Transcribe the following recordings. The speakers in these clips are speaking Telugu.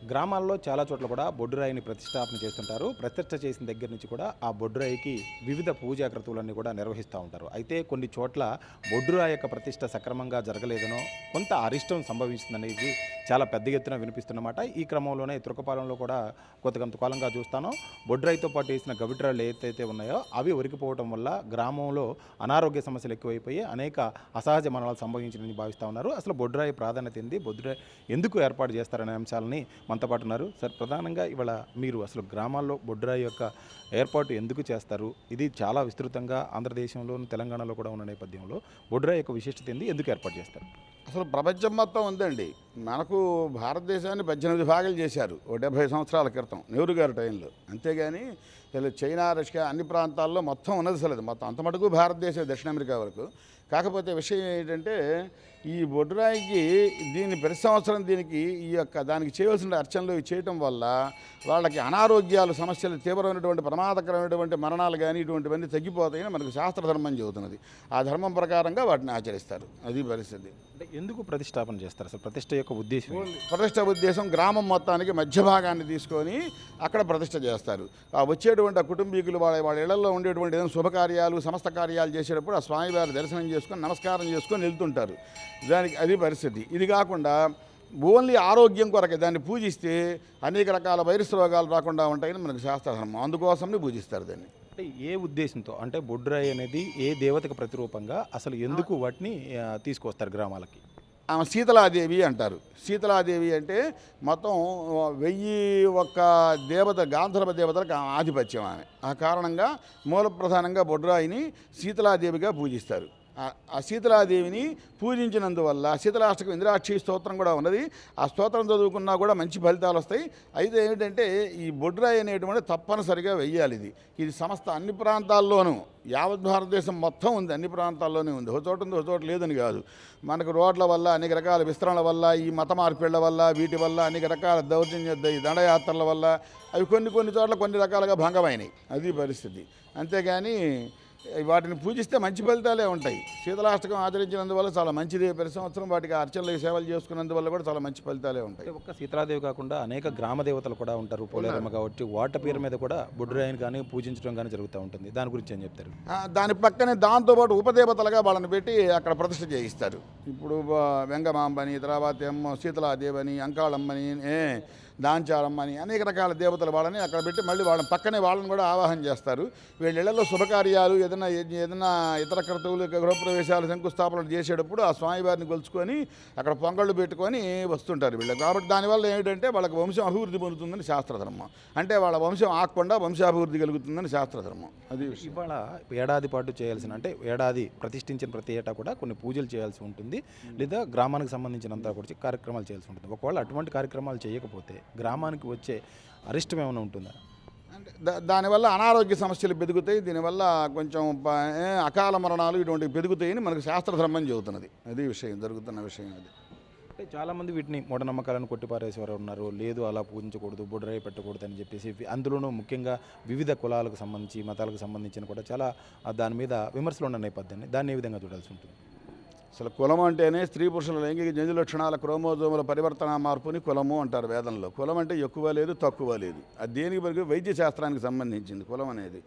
గ్రామాల్లో చాలా చోట్ల కూడా బొడ్డురాయిని ప్రతిష్టాపన చేస్తుంటారు. ప్రతిష్ఠ చేసిన దగ్గర నుంచి కూడా ఆ బొడ్డురాయికి వివిధ పూజా క్రతువులన్నీ కూడా నిర్వహిస్తూ ఉంటారు. అయితే కొన్ని చోట్ల బొడ్డురాయి యొక్క ప్రతిష్ఠ సక్రమంగా జరగలేదనో, కొంత అరిష్టం సంభవించిందనేది చాలా పెద్ద ఎత్తున వినిపిస్తున్నమాట. ఈ క్రమంలోనే తురకపాలెంలో కూడా కొంతకాలంగా చూస్తాను. బొడ్డురాయితో పాటు వేసిన గవిట్రాళ్ళు ఏదైతే ఉన్నాయో అవి ఒరికిపోవడం వల్ల గ్రామంలో అనారోగ్య సమస్యలు ఎక్కువైపోయి అనేక అసహజ మరణాలు సంభవించాయని భావిస్తూ ఉన్నారు. అసలు బొడ్డురాయి ప్రాధాన్యత ఏంది, బొడ్డురాయి ఎందుకు ఏర్పాటు చేస్తారనే అంశాలని మనతో పాటు ఉన్నారు. సార్, ప్రధానంగా ఇవాళ మీరు అసలు గ్రామాల్లో బొడ్డురాయి యొక్క ఏర్పాటు ఎందుకు చేస్తారు? ఇది చాలా విస్తృతంగా ఆంధ్రదేశంలోను తెలంగాణలో కూడా ఉన్న నేపథ్యంలో బొడ్డురాయి యొక్క విశిష్టత ఏంది, ఎందుకు ఏర్పాటు చేస్తారు? అసలు ప్రపంచం మొత్తం ఉందండి. మనకు భారతదేశాన్ని 18 భాగాలు చేశారు ఓ 70 సంవత్సరాల క్రితం నెహ్రూ గారి టైంలో. అంతేగాని చైనా, రష్యా అన్ని ప్రాంతాల్లో మొత్తం ఉన్నది అసలు మొత్తం అంత మటుకు భారతదేశం, దక్షిణ అమెరికా వరకు. కాకపోతే విషయం ఏంటంటే ఈ బొడ్డురాయికి ప్రతి సంవత్సరం దీనికి దానికి చేయవలసిన అర్చనలు చేయటం వల్ల వాళ్ళకి అనారోగ్యాలు, సమస్యలు, తీవ్రమైనటువంటి ప్రమాదకరమైనటువంటి మరణాలు కానీ ఇటువంటివన్నీ తగ్గిపోతాయని మనకు శాస్త్రధర్మం చెబుతున్నది. ఆ ధర్మం ప్రకారంగా వాటిని ఆచరిస్తారు. అది పరిస్థితి. అంటే ఎందుకు ప్రతిష్టాపన చేస్తారు? అసలు ప్రతిష్ట యొక్క ఉద్దేశం ఏంటి? ప్రతిష్ట ఉద్దేశం గ్రామం మొత్తానికి మధ్య భాగాన్ని తీసుకొని అక్కడ ప్రతిష్ట చేస్తారు. ఆ వచ్చేటువంటి ఆ కుటుంబీకులు వాళ్ళ ఇళ్లలో ఉండేటువంటి ఏదైనా శుభకార్యాలు, సమస్త కార్యాలు చేసేటప్పుడు ఆ స్వామివారి దర్శనం చేసుకొని నమస్కారం చేసుకొని వెళ్తుంటారు. దానికి అది పరిస్థితి. ఇది కాకుండా ఓన్లీ ఆరోగ్యం కొరకే దాన్ని పూజిస్తే అనేక రకాల వైరస్ రోగాలు రాకుండా ఉంటాయని మనకు శాస్త్రధర్మం. అందుకోసమే పూజిస్తారు దాన్ని. అంటే ఏ ఉద్దేశంతో? అంటే బొడ్డురాయి అనేది ఏ దేవతకు ప్రతిరూపంగా అసలు ఎందుకు వాటిని తీసుకొస్తారు గ్రామాలకి? ఆమె శీతలాదేవి అంటారు. శీతలాదేవి అంటే మొత్తం 1001 దేవత, గాంధర్వ దేవతలకు ఆధిపత్యం ఆమె. ఆ కారణంగా మూల ప్రధానంగా బొడ్డురాయిని శీతలాదేవిగా పూజిస్తారు. ఆ శీతలాదేవిని పూజించినందువల్ల శీతలాష్టకం, ఇంద్రాక్షి స్తోత్రం కూడా ఉన్నది. ఆ స్తోత్రం చదువుకున్నా కూడా మంచి ఫలితాలు వస్తాయి. అయితే ఏమిటంటే ఈ బొడ్డురాయి అనేటువంటి తప్పనిసరిగా వెయ్యాలి. ఇది సమస్త అన్ని ప్రాంతాల్లోనూ, యావత్ భారతదేశం మొత్తం ఉంది, అన్ని ప్రాంతాల్లోనే ఉంది. ఒక చోట ఉంది, ఒక చోట లేదని కాదు. మనకు రోడ్ల వల్ల, అనేక రకాల విస్తరణల వల్ల, ఈ మత మార్పిళ్ల వల్ల, వీటి వల్ల, అనేక రకాల దౌర్జన్య దండయాత్రల వల్ల అవి కొన్ని చోట్ల కొన్ని రకాలుగా భంగమైనవి. అది పరిస్థితి. అంతేగాని వాటిని పూజిస్తే మంచి ఫలితాలే ఉంటాయి. శీతలాష్టకం ఆచరించినందువల్ల చాలా మంచిది. ప్రతి సంవత్సరం వాటికి అర్చనలు, సేవలు చేసుకున్నందువల్ల కూడా చాలా మంచి ఫలితాలే ఉంటాయి. ఒక్క శీతలాదేవి కాకుండా అనేక గ్రామ దేవతలు కూడా ఉంటారు, పోలేరమ్మ కాబట్టి వాటి పేరు మీద కూడా బొడ్డురాయిని కానీ పూజించడం కానీ జరుగుతూ ఉంటుంది. దాని గురించి ఏం చెప్తారు? దాని పక్కనే దాంతోపాటు ఉపదేవతలుగా వాళ్ళని పెట్టి అక్కడ ప్రతిష్ఠ చేయిస్తారు. ఇప్పుడు వెంగమాంబని, తర్వాత ఏమో శీతలాదేవని, అంకాళమ్మని, దాంచారమ్మని అనేక రకాల దేవతలు వాళ్ళని అక్కడ పెట్టి మళ్ళీ వాళ్ళని పక్కనే వాళ్ళని కూడా ఆవాహన చేస్తారు. వీళ్ళ ఇళ్లలో శుభకార్యాలు, ఏదైనా ఇతర క్రతువులు, గృహప్రవేశాలు, శంకుస్థాపనలు చేసేటప్పుడు ఆ స్వామివారిని కొలుచుకొని అక్కడ పొంగళ్ళు పెట్టుకొని వస్తుంటారు వీళ్ళు. కాబట్టి దానివల్ల ఏమిటంటే వాళ్ళకి వంశం అభివృద్ధి పొందుతుందని శాస్త్రధర్మం. అంటే వాళ్ళ వంశం ఆగకుండా వంశాభివృద్ధి కలుగుతుందని శాస్త్రధర్మం. అది ఇవాళ ఏడాది పాటు చేయాల్సిన, అంటే ఏడాది ప్రతిష్ఠించిన ప్రతి ఏటా కూడా కొన్ని పూజలు చేయాల్సి ఉంటుంది, లేదా గ్రామానికి సంబంధించినంత కూడా కార్యక్రమాలు చేయాల్సి ఉంటుంది. ఒకవేళ అటువంటి కార్యక్రమాలు చేయకపోతే గ్రామానికి వచ్చే అరిష్టం ఏమైనా ఉంటుందా? అంటే దానివల్ల అనారోగ్య సమస్యలు పెరుగుతాయి. దీనివల్ల కొంచెం అకాల మరణాలు ఇటువంటివి పెరుగుతాయని మనకు శాస్త్రధర్మం చెబుతున్నది. అది విషయం, జరుగుతున్న విషయం అది. అంటే చాలామంది వీటిని మూఢనమ్మకాలను కొట్టిపారేసేవారు ఉన్నారు. లేదు, అలా పూజించకూడదు, బొడ్డురాయి పెట్టకూడదు అని చెప్పేసి. అందులోనూ ముఖ్యంగా వివిధ కులాలకు సంబంధించి, మతాలకు సంబంధించిన కూడా చాలా దాని మీద విమర్శలు ఉన్న నేపథ్యాన్ని దాన్ని ఏ విధంగా చూడాల్సి ఉంటుంది? అసలు కులం అంటేనే స్త్రీ పురుషుల లైంగిక జంతు లక్షణాల క్రోమోజోముల పరివర్తన మార్పుని కులము అంటారు వేదంలో. కులం అంటే ఎక్కువ లేదు, తక్కువ లేదు. అది దేనికి వరకు వైద్య శాస్త్రానికి సంబంధించింది కులం అనేది.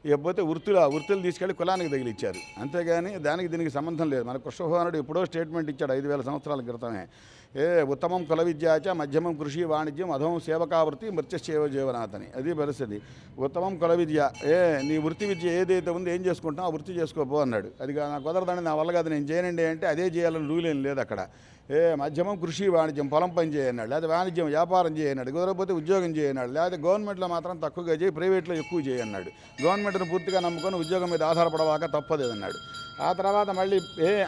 ఇకపోతే వృత్తులు తీసుకెళ్లి కులానికి తగిలిచ్చారు. అంతేగాని దీనికి సంబంధం లేదు. మన కృష్ణభవనుడు ఎప్పుడో స్టేట్మెంట్ ఇచ్చాడు 5000 సంవత్సరాల క్రితమే. ఉత్తమం కుల విద్యాచ, మధ్యమం కృషి వాణిజ్యం, అధమం సేవకావృత్తి, మృత్యసేవ జీవనాథని. అది పరిస్థితి. ఉత్తమం కుల విద్య, నీ వృత్తి విద్య ఏదైతే ఉందో ఏం చేసుకుంటాం ఆ వృత్తి చేసుకోపో అన్నాడు. అది నాకు కుదరదండి, నా వల్ల కాదు, నేను చేయనండి అంటే అదే చేయాలని రూల్ ఏం లేదు అక్కడ. మధ్యమం కృషి వాణిజ్యం, పొలం పని చేయన్నాడు, లేదా వాణిజ్యం వ్యాపారం చేయన్నాడు, కుదరకపోతే ఉద్యోగం చేయన్నాడు, లేదా గవర్నమెంట్లో మాత్రం తక్కువగా చేయి, ప్రైవేట్లో ఎక్కువ చేయన్నాడు. గవర్నమెంట్ను పూర్తిగా నమ్ముకొని ఉద్యోగం మీద ఆధారపడవాక తప్పదేదన్నాడు. ఆ తర్వాత మళ్ళీ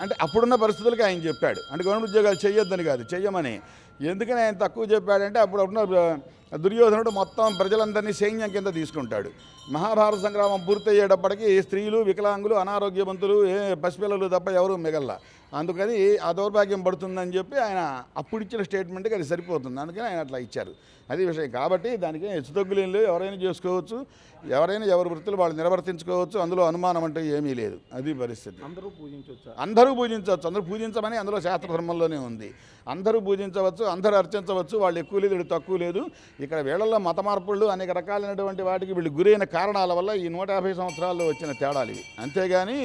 అంటే అప్పుడున్న పరిస్థితులకి ఆయన చెప్పాడు. అంటే గవర్నమెంట్ ఉద్యోగాలు చేయొద్దని కాదు, చెయ్యమని. ఎందుకని ఆయన తక్కువ చెప్పాడంటే అప్పుడున్న దుర్యోధనుడు మొత్తం ప్రజలందరినీ సైన్యం కింద తీసుకుంటాడు. మహాభారత సంగ్రామం పూర్తయ్యేటప్పటికీ స్త్రీలు, వికలాంగులు, అనారోగ్యవంతులు, పసిపిల్లలు తప్ప ఎవరూ మిగల్లా. అందుకని ఆ దౌర్భాగ్యం పడుతుందని చెప్పి ఆయన అప్పుడు ఇచ్చిన స్టేట్మెంట్కి అది సరిపోతుంది, అందుకని ఆయన అట్లా ఇచ్చారు. అది విషయం. కాబట్టి దానికి హెచ్చుతగ్గులేం లేవు, ఎవరైనా చేసుకోవచ్చు, ఎవరైనా ఎవరి వృత్తులు వాళ్ళు నిర్వర్తించుకోవచ్చు, అందులో అనుమానం అంటే ఏమీ లేదు. అది పరిస్థితి. అందరూ పూజించవచ్చు. అందరూ పూజించవచ్చు, అందరూ పూజించమని అందులో శాస్త్రధర్మంలోనే ఉంది. అందరూ పూజించవచ్చు, అందరూ అర్చించవచ్చు, వాళ్ళు ఎక్కువ లేదు వీళ్ళు తక్కువ లేదు. ఇక్కడ వీళ్ళల్లో మత మార్పులు అనేక రకాలైనటువంటి వాటికి వీళ్ళు గురైన కారణాల వల్ల ఈ 150 సంవత్సరాల్లో వచ్చిన తేడాలు ఇవి. అంతేగాని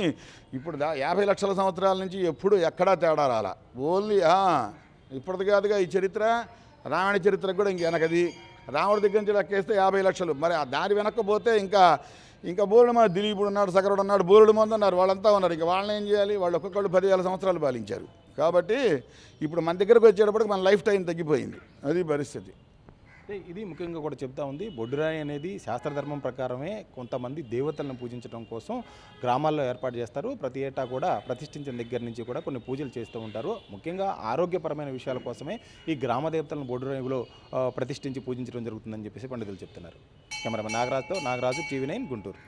ఇప్పుడు 50 లక్షల సంవత్సరాల నుంచి ఎప్పుడు ఎక్కడా తేడా రాలా. ఓన్లీ ఇప్పటిది కాదుగా ఈ చరిత్ర, రామాయణ చరిత్రకు కూడా ఇంక వెనకది. రాముడి దగ్గర నుంచి లెక్కేస్తే 50 లక్షలు. మరి ఆ దారి వెనక్కపోతే ఇంకా బోరుడు మన దిలీపుడు ఉన్నాడు, సగరుడు ఉన్నాడు, బోరుడు మంది ఉన్నారు, వాళ్ళంతా ఉన్నారు. ఇంకా వాళ్ళని ఏం చేయాలి? వాళ్ళు ఒక్కొక్కళ్ళు 10,000 సంవత్సరాలు పాలించారు. కాబట్టి ఇప్పుడు మన దగ్గరకు వచ్చేటప్పటికి మన లైఫ్ టైం తగ్గిపోయింది. అది పరిస్థితి. ఇది ముఖ్యంగా కూడా చెప్తా ఉంది. బొడ్డురాయి అనేది శాస్త్రధర్మం ప్రకారమే కొంతమంది దేవతలను పూజించడం కోసం గ్రామాల్లో ఏర్పాటు చేస్తారు. ప్రతి ఏటా కూడా ప్రతిష్ఠించిన దగ్గర నుంచి కూడా కొన్ని పూజలు చేస్తూ ఉంటారు. ముఖ్యంగా ఆరోగ్యపరమైన విషయాల కోసమే ఈ గ్రామ దేవతలను బొడ్డురాయిలో ప్రతిష్ఠించి పూజించడం జరుగుతుందని చెప్పేసి పండితులు చెప్తున్నారు. కెమెరామెన్ నాగరాజుతో నాగరాజు, TV9 గుంటూరు.